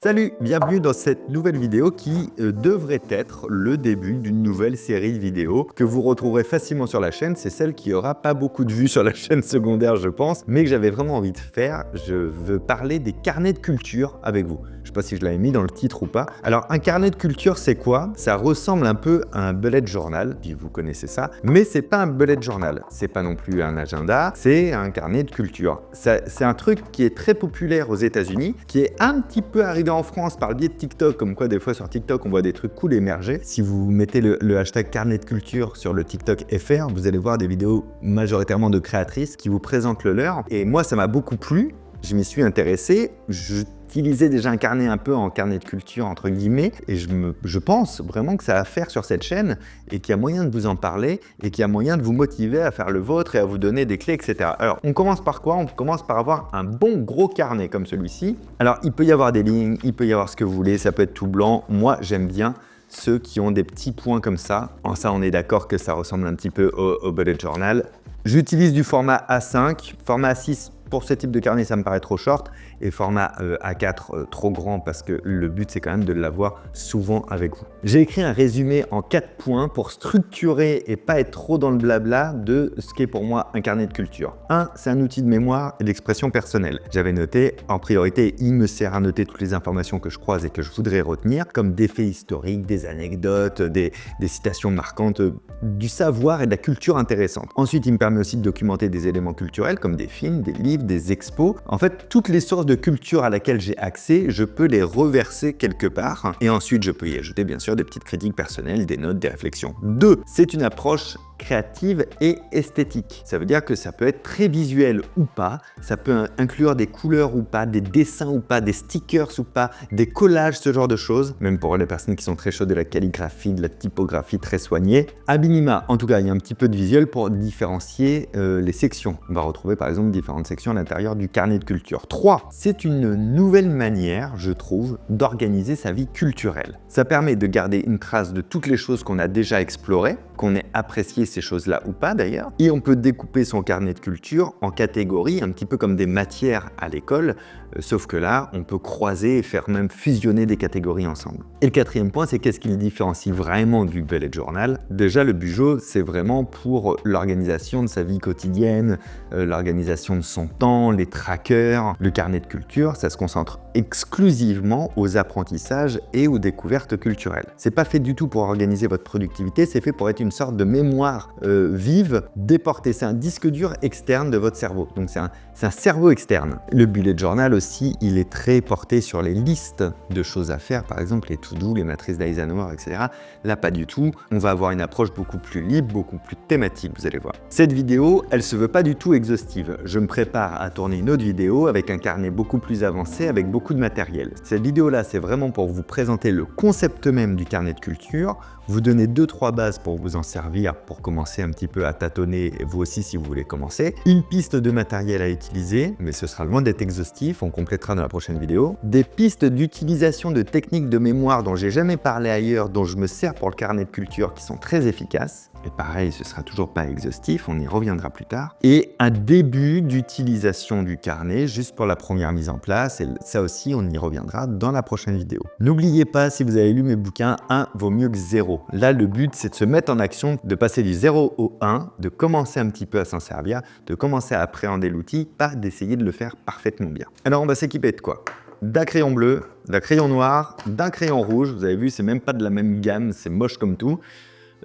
Salut, bienvenue dans cette nouvelle vidéo qui devrait être le début d'une nouvelle série de vidéos que vous retrouverez facilement sur la chaîne. C'est celle qui aura pas beaucoup de vues sur la chaîne secondaire, je pense, mais que j'avais vraiment envie de faire. Je veux parler des carnets de culture avec vous. Je sais pas si je l'avais mis dans le titre ou pas. Alors, un carnet de culture, c'est quoi? Ça ressemble un peu à un bullet journal, si vous connaissez ça, mais c'est pas un bullet journal. C'est pas non plus un agenda, c'est un carnet de culture. C'est un truc qui est très populaire aux États-Unis, qui est un petit peu arrivé en France par le biais de TikTok, comme quoi des fois sur TikTok on voit des trucs cool émerger. Si vous mettez le hashtag carnet de culture sur le TikTok FR, vous allez voir des vidéos majoritairement de créatrices qui vous présentent le leur. Et moi ça m'a beaucoup plu, je m'y suis intéressé, j'utilisais déjà un carnet un peu en carnet de culture entre guillemets et je pense vraiment que ça a à faire sur cette chaîne et qu'il y a moyen de vous en parler et qu'il y a moyen de vous motiver à faire le vôtre et à vous donner des clés, etc. Alors on commence par quoi? On commence par avoir un bon gros carnet comme celui-ci. Alors il peut y avoir des lignes, il peut y avoir ce que vous voulez, ça peut être tout blanc. Moi j'aime bien ceux qui ont des petits points comme ça. En ça on est d'accord que ça ressemble un petit peu au bullet journal. J'utilise du format A5, format A6 pour ce type de carnet, ça me paraît trop short, et format A4 trop grand parce que le but c'est quand même de l'avoir souvent avec vous. J'ai écrit un résumé en 4 points pour structurer et pas être trop dans le blabla de ce qu'est pour moi un carnet de culture. 1. C'est un outil de mémoire et d'expression personnelle. J'avais noté en priorité, il me sert à noter toutes les informations que je croise et que je voudrais retenir, comme des faits historiques, des anecdotes, des citations marquantes, du savoir et de la culture intéressante. Ensuite, il me permet aussi de documenter des éléments culturels comme des films, des livres, des expos. En fait, toutes les sources de culture à laquelle j'ai accès, je peux les reverser quelque part. Et ensuite, je peux y ajouter bien sûr des petites critiques personnelles, des notes, des réflexions. 2. C'est une approche créative et esthétique. Ça veut dire que ça peut être très visuel ou pas, ça peut inclure des couleurs ou pas, des dessins ou pas, des stickers ou pas, des collages, ce genre de choses, même pour les personnes qui sont très chaudes de la calligraphie, de la typographie très soignée. À minima, en tout cas, il y a un petit peu de visuel pour différencier les sections. On va retrouver par exemple différentes sections à l'intérieur du carnet de culture. 3. C'est une nouvelle manière, je trouve, d'organiser sa vie culturelle. Ça permet de garder une trace de toutes les choses qu'on a déjà explorées, qu'on ait apprécié ces choses-là ou pas d'ailleurs, et on peut découper son carnet de culture en catégories, un petit peu comme des matières à l'école, sauf que là, on peut croiser et faire même fusionner des catégories ensemble. Et le 4e point, c'est qu'est-ce qui le différencie vraiment du bullet journal? Déjà, le bugeot, c'est vraiment pour l'organisation de sa vie quotidienne, l'organisation de son temps, les trackers. Le carnet de culture, ça se concentre exclusivement aux apprentissages et aux découvertes culturelles. C'est pas fait du tout pour organiser votre productivité, c'est fait pour être une sorte de mémoire vive, déportée. C'est un disque dur externe de votre cerveau. Donc c'est un cerveau externe. Le bullet journal aussi, il est très porté sur les listes de choses à faire, par exemple les to-do, les matrices d'Eisenhower, etc. Là, pas du tout. On va avoir une approche beaucoup plus libre, beaucoup plus thématique, vous allez voir. Cette vidéo, elle se veut pas du tout exhaustive. Je me prépare à tourner une autre vidéo avec un carnet beaucoup plus avancé, avec beaucoup de matériel. Cette vidéo-là, c'est vraiment pour vous présenter le concept même du carnet de culture, vous donner 2-3 bases pour vous en servir, pour commencer un petit peu à tâtonner, vous aussi si vous voulez commencer. Une piste de matériel à utiliser, mais ce sera loin d'être exhaustif, on complétera dans la prochaine vidéo. Des pistes d'utilisation de techniques de mémoire dont j'ai jamais parlé ailleurs, dont je me sers pour le carnet de culture, qui sont très efficaces. Et pareil, ce sera toujours pas exhaustif, on y reviendra plus tard. Et un début d'utilisation du carnet, juste pour la première mise en place, et ça aussi, on y reviendra dans la prochaine vidéo. N'oubliez pas, si vous avez lu mes bouquins, 1 vaut mieux que 0. Là, le but, c'est de se mettre en action, de passer du 0 au 1, de commencer un petit peu à s'en servir, de commencer à appréhender l'outil, pas d'essayer de le faire parfaitement bien. Alors, on va s'équiper de quoi? D'un crayon bleu, d'un crayon noir, d'un crayon rouge. Vous avez vu, c'est même pas de la même gamme, c'est moche comme tout.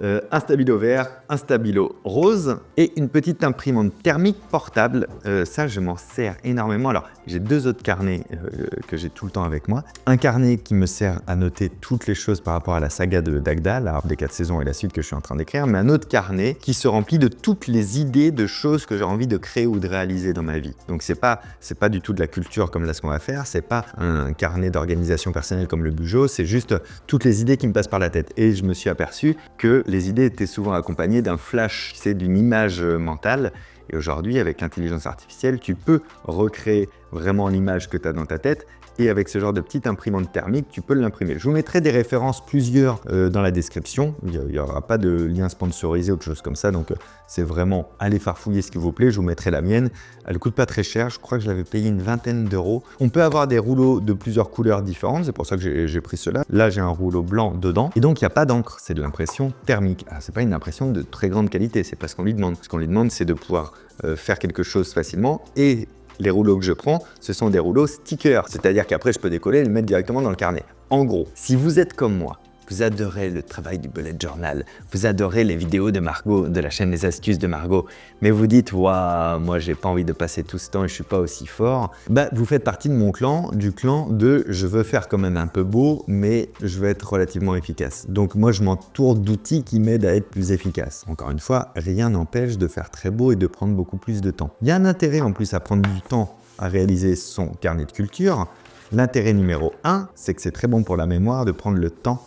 Un stabilo vert, un stabilo rose et une petite imprimante thermique portable. Ça, je m'en sers énormément. Alors, j'ai 2 autres carnets que j'ai tout le temps avec moi. Un carnet qui me sert à noter toutes les choses par rapport à la saga de Dagda, l'arbre des 4 saisons et la suite que je suis en train d'écrire, mais un autre carnet qui se remplit de toutes les idées de choses que j'ai envie de créer ou de réaliser dans ma vie. Donc, c'est pas du tout de la culture comme là ce qu'on va faire, c'est pas un carnet d'organisation personnelle comme le bugeot, c'est juste toutes les idées qui me passent par la tête. Et je me suis aperçu que les idées étaient souvent accompagnées d'un flash, c'est d'une image mentale. Et aujourd'hui, avec l'intelligence artificielle, tu peux recréer vraiment l'image que tu as dans ta tête Et avec ce genre de petite imprimante thermique, tu peux l'imprimer. Je vous mettrai des références plusieurs dans la description. Il n'y aura pas de lien sponsorisé ou de choses comme ça. Donc, c'est vraiment aller farfouiller ce qui vous plaît. Je vous mettrai la mienne. Elle ne coûte pas très cher. Je crois que je l'avais payé une vingtaine d'euros. On peut avoir des rouleaux de plusieurs couleurs différentes. C'est pour ça que j'ai pris cela. Là, j'ai un rouleau blanc dedans. Et donc, il n'y a pas d'encre. C'est de l'impression thermique. Ce n'est pas une impression de très grande qualité. C'est pas ce qu'on lui demande. Ce qu'on lui demande, c'est de pouvoir faire quelque chose facilement. Et les rouleaux que je prends, ce sont des rouleaux stickers, c'est-à-dire qu'après je peux décoller et le mettre directement dans le carnet. En gros, si vous êtes comme moi, vous adorez le travail du bullet journal, vous adorez les vidéos de Margot, de la chaîne Les Astuces de Margot, mais vous dites « Waouh, moi j'ai pas envie de passer tout ce temps et je suis pas aussi fort », vous faites partie de mon clan, du clan de « je veux faire quand même un peu beau, mais je veux être relativement efficace ». Donc moi je m'entoure d'outils qui m'aident à être plus efficace. Encore une fois, rien n'empêche de faire très beau et de prendre beaucoup plus de temps. Il y a un intérêt en plus à prendre du temps à réaliser son carnet de culture. L'intérêt numéro 1, c'est que c'est très bon pour la mémoire de prendre le temps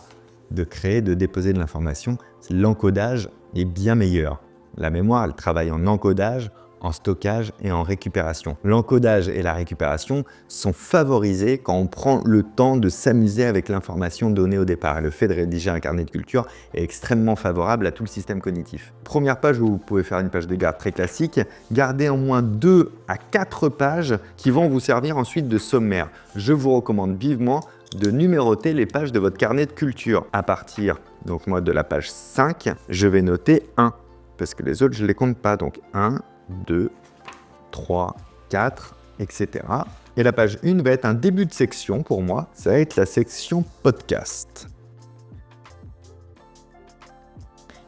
de créer, de déposer de l'information. L'encodage est bien meilleur. La mémoire, elle travaille en encodage, en stockage et en récupération. L'encodage et la récupération sont favorisés quand on prend le temps de s'amuser avec l'information donnée au départ. Et le fait de rédiger un carnet de culture est extrêmement favorable à tout le système cognitif. Première page où vous pouvez faire une page de garde très classique, gardez au moins 2 à 4 pages qui vont vous servir ensuite de sommaire. Je vous recommande vivement de numéroter les pages de votre carnet de culture. À partir donc moi de la page 5, je vais noter 1 parce que les autres je les compte pas. Donc 1, 2, 3, 4, etc. Et la page 1 va être un début de section pour moi. Ça va être la section podcast.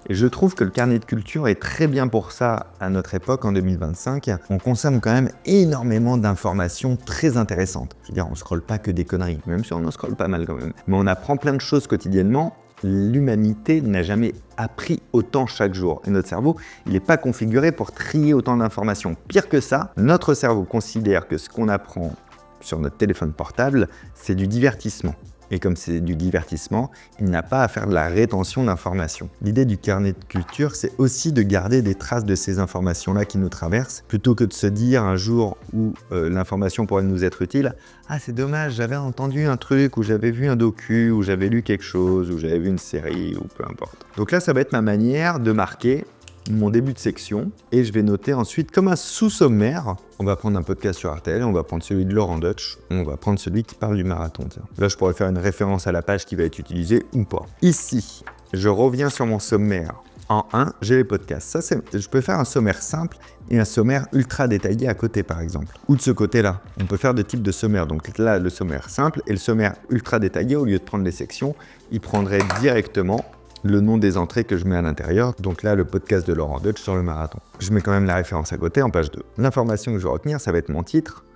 Et je trouve que le carnet de culture est très bien pour ça à notre époque, en 2025. On consomme quand même énormément d'informations très intéressantes. Je veux dire, on ne scrolle pas que des conneries, même si on en scrolle pas mal quand même. Mais on apprend plein de choses quotidiennement. L'humanité n'a jamais appris autant chaque jour. Et notre cerveau, il n'est pas configuré pour trier autant d'informations. Pire que ça, notre cerveau considère que ce qu'on apprend sur notre téléphone portable, c'est du divertissement. Et comme c'est du divertissement, il n'a pas à faire de la rétention d'informations. L'idée du carnet de culture, c'est aussi de garder des traces de ces informations-là qui nous traversent, plutôt que de se dire un jour où l'information pourrait nous être utile « Ah, c'est dommage, j'avais entendu un truc, ou j'avais vu un docu, ou j'avais lu quelque chose, ou j'avais vu une série, ou peu importe. » Donc là, ça va être ma manière de marquer mon début de section et je vais noter ensuite comme un sous-sommaire. On va prendre un podcast sur RTL, on va prendre celui de Laurent Deutsch, on va prendre celui qui parle du marathon. Tiens. Là, je pourrais faire une référence à la page qui va être utilisée ou pas. Ici, je reviens sur mon sommaire. En 1, j'ai les podcasts. Ça, je peux faire un sommaire simple et un sommaire ultra détaillé à côté, par exemple. Ou de ce côté-là, on peut faire deux types de sommaires. Donc là, le sommaire simple et le sommaire ultra détaillé, au lieu de prendre les sections, il prendrait directement le nom des entrées que je mets à l'intérieur. Donc là, le podcast de Laurent Deutsch sur le marathon. Je mets quand même la référence à côté en page 2. L'information que je vais retenir, ça va être mon titre.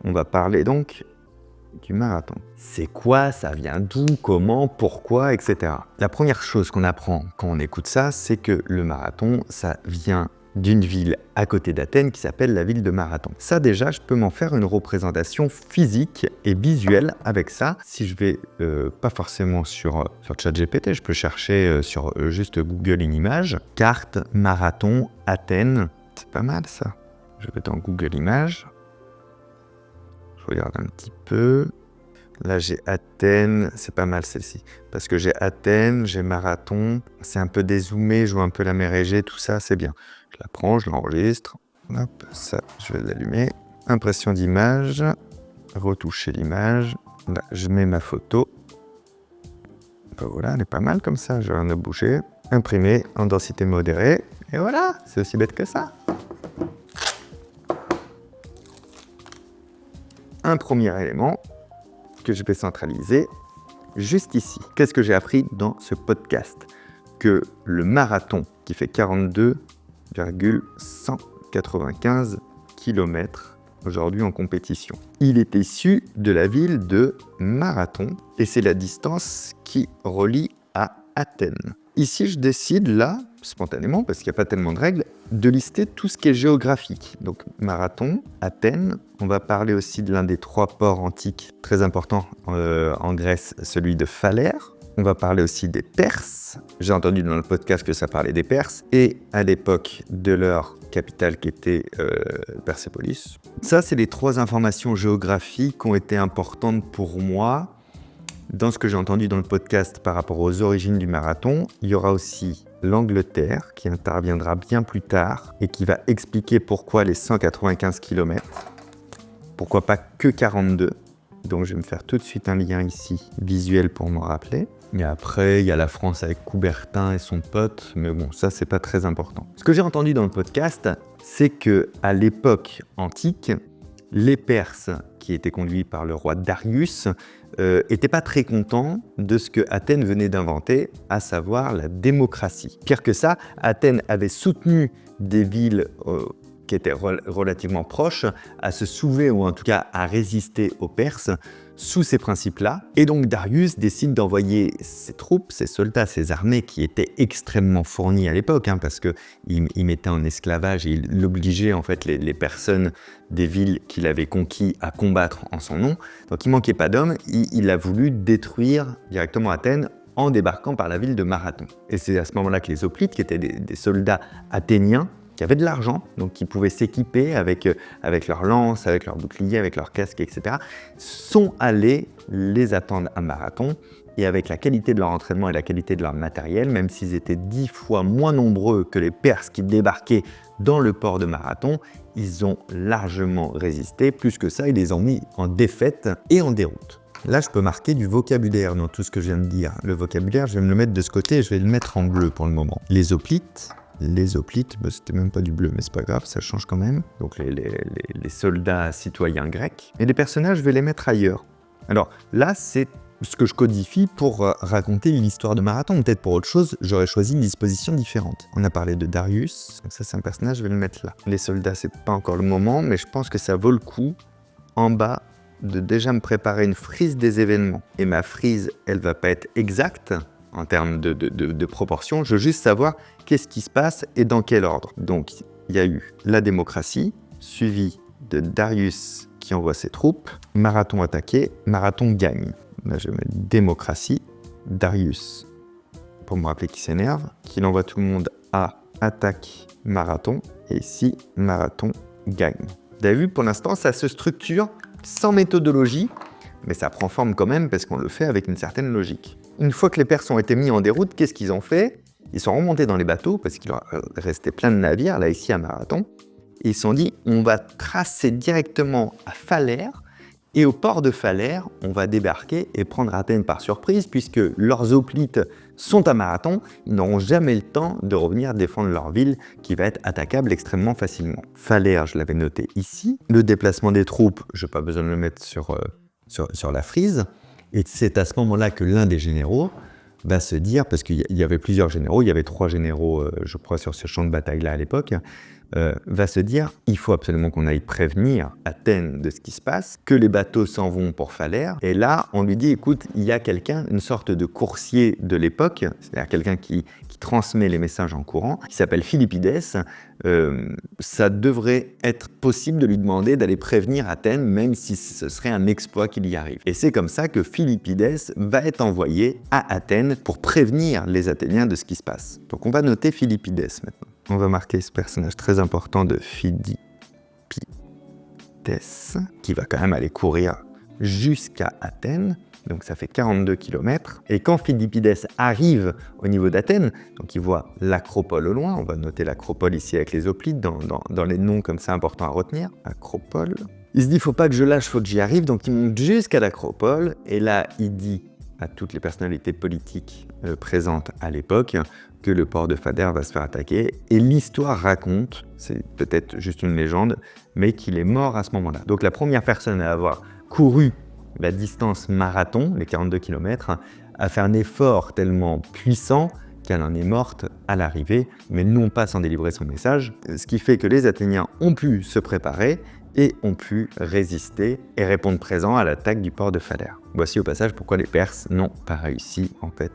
On va parler donc du marathon. C'est quoi, ça vient d'où, comment, pourquoi, etc. La première chose qu'on apprend quand on écoute ça, c'est que le marathon, ça vient d'une ville à côté d'Athènes qui s'appelle la ville de Marathon. Ça déjà, je peux m'en faire une représentation physique et visuelle avec ça. Si je vais pas forcément sur ChatGPT, je peux chercher sur juste Google une image. Carte, Marathon, Athènes. C'est pas mal ça. Je vais dans Google Images. Je regarde un petit peu. Là, j'ai Athènes, c'est pas mal celle-ci. Parce que j'ai Athènes, j'ai Marathon. C'est un peu dézoomé, je vois un peu la mer Égée, tout ça, c'est bien. Je la prends, je l'enregistre. Hop, ça, je vais l'allumer. Impression d'image. Retoucher l'image. Là, je mets ma photo. Ben voilà, elle est pas mal comme ça, j'ai rien à bouger. Imprimer en densité modérée. Et voilà, c'est aussi bête que ça. Un premier élément que je vais centraliser juste ici. Qu'est-ce que j'ai appris dans ce podcast? Que le marathon, qui fait 42,195 km aujourd'hui en compétition, il est issu de la ville de Marathon et c'est la distance qui relie à Athènes. Ici, je décide là, spontanément, parce qu'il n'y a pas tellement de règles, de lister tout ce qui est géographique. Donc Marathon, Athènes, on va parler aussi de l'un des 3 ports antiques très importants en Grèce, celui de Phalère. On va parler aussi des Perses. J'ai entendu dans le podcast que ça parlait des Perses. Et à l'époque de leur capitale qui était Persépolis. Ça, c'est les 3 informations géographiques qui ont été importantes pour moi dans ce que j'ai entendu dans le podcast par rapport aux origines du marathon. Il y aura aussi l'Angleterre qui interviendra bien plus tard et qui va expliquer pourquoi les 195 km. Pourquoi pas que 42. Donc je vais me faire tout de suite un lien ici visuel pour me rappeler. Et après, il y a la France avec Coubertin et son pote, mais bon, ça c'est pas très important. Ce que j'ai entendu dans le podcast, c'est que à l'époque antique, les Perses, qui étaient conduits par le roi Darius, n'étaient pas très contents de ce que Athènes venait d'inventer, à savoir la démocratie. Pire que ça, Athènes avait soutenu des villes qui étaient relativement proches à se soulever ou en tout cas à résister aux Perses sous ces principes-là. Et donc Darius décide d'envoyer ses troupes, ses soldats, ses armées qui étaient extrêmement fournies à l'époque, parce qu'il mettait en esclavage et il obligeait en fait les personnes des villes qu'il avait conquis à combattre en son nom. Donc il manquait pas d'hommes, il a voulu détruire directement Athènes en débarquant par la ville de Marathon. Et c'est à ce moment-là que les Hoplites, qui étaient des soldats athéniens, qui avaient de l'argent, donc qui pouvaient s'équiper avec leurs lances, avec leurs boucliers, avec leurs casques, etc., sont allés les attendre à Marathon. Et avec la qualité de leur entraînement et la qualité de leur matériel, même s'ils étaient 10 fois moins nombreux que les Perses qui débarquaient dans le port de Marathon, ils ont largement résisté. Plus que ça, ils les ont mis en défaite et en déroute. Là, je peux marquer du vocabulaire dans tout ce que je viens de dire. Le vocabulaire, je vais me le mettre de ce côté et je vais le mettre en bleu pour le moment. Les Hoplites, c'était même pas du bleu, mais c'est pas grave, ça change quand même. Donc les soldats citoyens grecs. Et les personnages, je vais les mettre ailleurs. Alors là, c'est ce que je codifie pour raconter l'histoire de Marathon. Peut-être pour autre chose, j'aurais choisi une disposition différente. On a parlé de Darius, donc ça c'est un personnage, je vais le mettre là. Les soldats, c'est pas encore le moment, mais je pense que ça vaut le coup, en bas, de déjà me préparer une frise des événements. Et ma frise, elle va pas être exacte, en termes de proportions, je veux juste savoir qu'est-ce qui se passe et dans quel ordre. Donc, il y a eu la démocratie, suivi de Darius qui envoie ses troupes, Marathon attaqué, Marathon gagne. Là, je vais mettre démocratie, Darius, pour me rappeler qu'il s'énerve, qu'il envoie tout le monde à attaque Marathon, et ici, Marathon gagne. Vous avez vu, pour l'instant, ça se structure sans méthodologie, mais ça prend forme quand même parce qu'on le fait avec une certaine logique. Une fois que les Perses ont été mis en déroute, qu'est-ce qu'ils ont fait? Ils sont remontés dans les bateaux, parce qu'il leur restait plein de navires, là ici à Marathon, et ils se sont dit, on va tracer directement à Phalère, et au port de Phalère, on va débarquer et prendre Athènes par surprise, puisque leurs hoplites sont à Marathon, ils n'auront jamais le temps de revenir défendre leur ville, qui va être attaquable extrêmement facilement. Phalère, je l'avais noté ici. Le déplacement des troupes, je n'ai pas besoin de le mettre sur la frise. Et c'est à ce moment-là que l'un des généraux va se dire, parce qu'il y avait plusieurs généraux, il y avait 3 généraux, je crois, sur ce champ de bataille-là à l'époque, va se dire, il faut absolument qu'on aille prévenir Athènes de ce qui se passe, que les bateaux s'en vont pour Phalère. Et là, on lui dit, écoute, il y a quelqu'un, une sorte de coursier de l'époque, c'est-à-dire quelqu'un qui transmet les messages en courant, qui s'appelle Philippides. Ça devrait être possible de lui demander d'aller prévenir Athènes, même si ce serait un exploit qu'il y arrive. Et c'est comme ça que Philippides va être envoyé à Athènes pour prévenir les Athéniens de ce qui se passe. Donc on va noter Philippides maintenant. On va marquer ce personnage très important de Philippides, qui va quand même aller courir jusqu'à Athènes. Donc ça fait 42 km. Et quand Philippides arrive au niveau d'Athènes, donc il voit l'acropole au loin, on va noter l'acropole ici avec les hoplites, dans les noms comme ça importants à retenir, acropole. Il se dit, faut pas que je lâche, faut que j'y arrive, donc il monte jusqu'à l'acropole, et là il dit à toutes les personnalités politiques présentes à l'époque que le port de Phalère va se faire attaquer, et l'histoire raconte, c'est peut-être juste une légende, mais qu'il est mort à ce moment-là. Donc la première personne à avoir couru la distance marathon, les 42 km, a fait un effort tellement puissant qu'elle en est morte à l'arrivée, mais non pas sans délivrer son message, ce qui fait que les Athéniens ont pu se préparer et ont pu résister et répondre présent à l'attaque du port de Phalère. Voici au passage pourquoi les Perses n'ont pas réussi en fait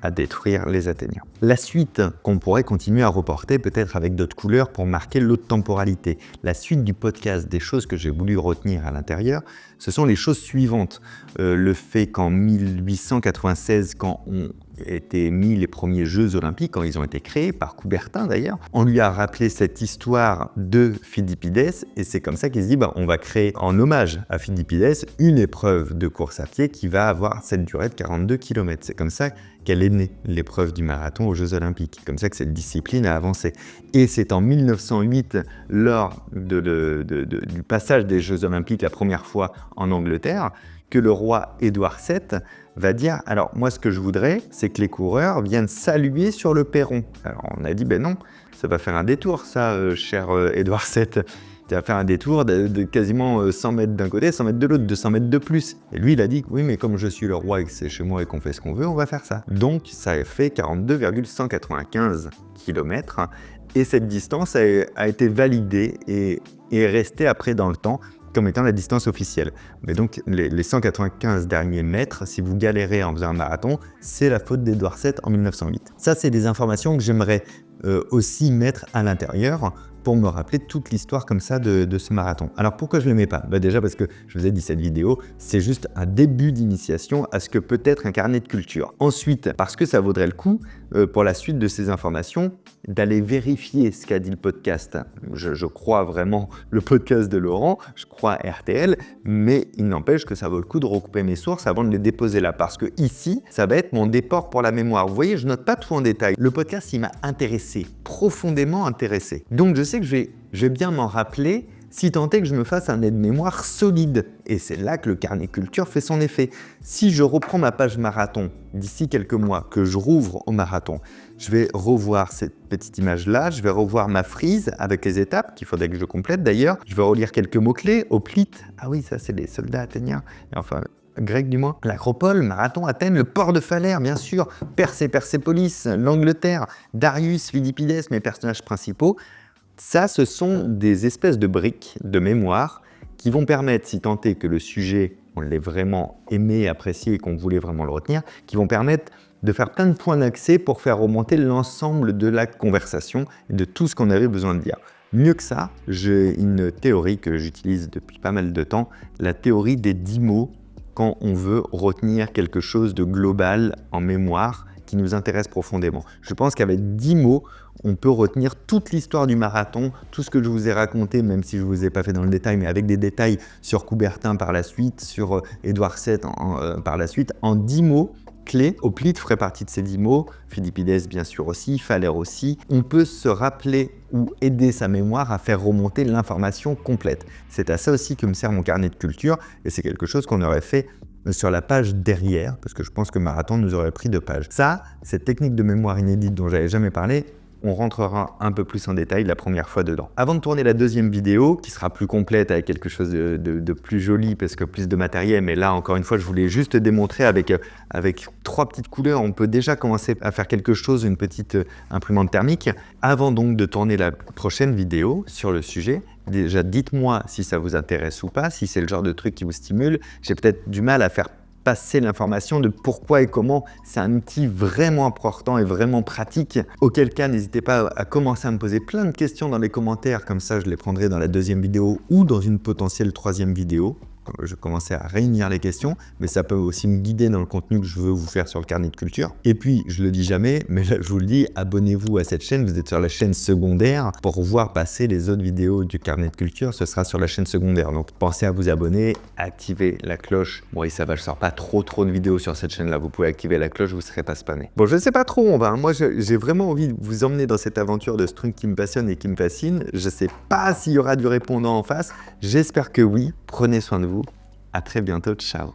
à détruire les Athéniens. La suite qu'on pourrait continuer à reporter, peut-être avec d'autres couleurs pour marquer l'autre temporalité. La suite du podcast, des choses que j'ai voulu retenir à l'intérieur, ce sont les choses suivantes. Le fait qu'en 1896, quand on été mis les premiers Jeux Olympiques, quand ils ont été créés, par Coubertin d'ailleurs, on lui a rappelé cette histoire de Philippides, et c'est comme ça qu'il se dit, on va créer en hommage à Philippides une épreuve de course à pied qui va avoir cette durée de 42 km. C'est comme ça qu'elle est née, l'épreuve du marathon aux Jeux Olympiques. C'est comme ça que cette discipline a avancé. Et c'est en 1908, lors du passage des Jeux Olympiques la première fois en Angleterre, que le roi Édouard VII va dire « Alors moi, ce que je voudrais, c'est que les coureurs viennent saluer sur le perron. » Alors on a dit « Ben non, ça va faire un détour, ça, cher Édouard VII. Ça va faire un détour de quasiment 100 mètres d'un côté, 100 mètres de l'autre, 200 mètres de plus. » Et lui, il a dit « Oui, mais comme je suis le roi et que c'est chez moi et qu'on fait ce qu'on veut, on va faire ça. » Donc ça a fait 42,195 km. Et cette distance a été validée et est restée après dans le temps comme étant la distance officielle. Mais donc, les 195 derniers mètres, si vous galérez en faisant un marathon, c'est la faute d'Édouard VII en 1908. Ça, c'est des informations que j'aimerais aussi mettre à l'intérieur pour me rappeler toute l'histoire comme ça de ce marathon. Alors pourquoi je ne le mets pas ? Déjà parce que je vous ai dit, cette vidéo, c'est juste un début d'initiation à ce que peut être un carnet de culture. Ensuite, parce que ça vaudrait le coup, pour la suite de ces informations, d'aller vérifier ce qu'a dit le podcast. Je crois vraiment le podcast de Laurent, je crois RTL, mais il n'empêche que ça vaut le coup de recouper mes sources avant de les déposer là, parce que ici, ça va être mon déport pour la mémoire. Vous voyez, je note pas tout en détail. Le podcast, il m'a intéressé, profondément intéressé. Donc je sais que je vais bien m'en rappeler, si tant est que je me fasse un aide-mémoire solide. Et c'est là que le carnet culture fait son effet. Si je reprends ma page marathon d'ici quelques mois, que je rouvre au marathon, je vais revoir cette petite image-là, je vais revoir ma frise avec les étapes, qu'il faudrait que je complète d'ailleurs. Je vais relire quelques mots-clés, Hoplite, ah oui, ça c'est les soldats athéniens, enfin grec du moins, l'Acropole, Marathon, Athènes, le port de Phalère, bien sûr, Perse et Persépolis, l'Angleterre, Darius, Philippides, mes personnages principaux. Ça, ce sont des espèces de briques de mémoire qui vont permettre, si tant est que le sujet, on l'ait vraiment aimé, apprécié et qu'on voulait vraiment le retenir, qui vont permettre de faire plein de points d'accès pour faire remonter l'ensemble de la conversation et de tout ce qu'on avait besoin de dire. Mieux que ça, j'ai une théorie que j'utilise depuis pas mal de temps, la théorie des 10 mots quand on veut retenir quelque chose de global en mémoire qui nous intéresse profondément. Je pense qu'avec 10 mots, on peut retenir toute l'histoire du marathon, tout ce que je vous ai raconté, même si je ne vous ai pas fait dans le détail, mais avec des détails sur Coubertin par la suite, sur Édouard VII par la suite, en 10 mots clés. Hoplite ferait partie de ces 10 mots, Philippides bien sûr aussi, Phalère aussi. On peut se rappeler ou aider sa mémoire à faire remonter l'information complète. C'est à ça aussi que me sert mon carnet de culture, et c'est quelque chose qu'on aurait fait sur la page derrière, parce que je pense que Marathon nous aurait pris 2 pages. Ça, cette technique de mémoire inédite dont j'avais jamais parlé, on rentrera un peu plus en détail la première fois dedans. Avant de tourner la deuxième vidéo, qui sera plus complète avec quelque chose de plus joli, parce que plus de matériel, mais là, encore une fois, je voulais juste démontrer avec 3 petites couleurs, on peut déjà commencer à faire quelque chose, une petite imprimante thermique. Avant donc de tourner la prochaine vidéo sur le sujet, déjà dites-moi si ça vous intéresse ou pas, si c'est le genre de truc qui vous stimule. J'ai peut-être du mal à faire passer l'information de pourquoi et comment. C'est un outil vraiment important et vraiment pratique. Auquel cas, n'hésitez pas à commencer à me poser plein de questions dans les commentaires, comme ça je les prendrai dans la deuxième vidéo ou dans une potentielle troisième vidéo. Je commençais à réunir les questions, mais ça peut aussi me guider dans le contenu que je veux vous faire sur le carnet de culture. Et puis, je le dis jamais, mais là, je vous le dis, abonnez-vous à cette chaîne, vous êtes sur la chaîne secondaire. Pour voir passer les autres vidéos du carnet de culture, ce sera sur la chaîne secondaire. Donc, pensez à vous abonner, activez la cloche. Bon, et ça va, je sors pas trop de vidéos sur cette chaîne-là. Vous pouvez activer la cloche, vous ne serez pas spammé. Bon, je sais pas trop, moi, j'ai vraiment envie de vous emmener dans cette aventure de ce truc qui me passionne et qui me fascine. Je sais pas s'il y aura du répondant en face. J'espère que oui. Prenez soin de vous. À très bientôt, ciao.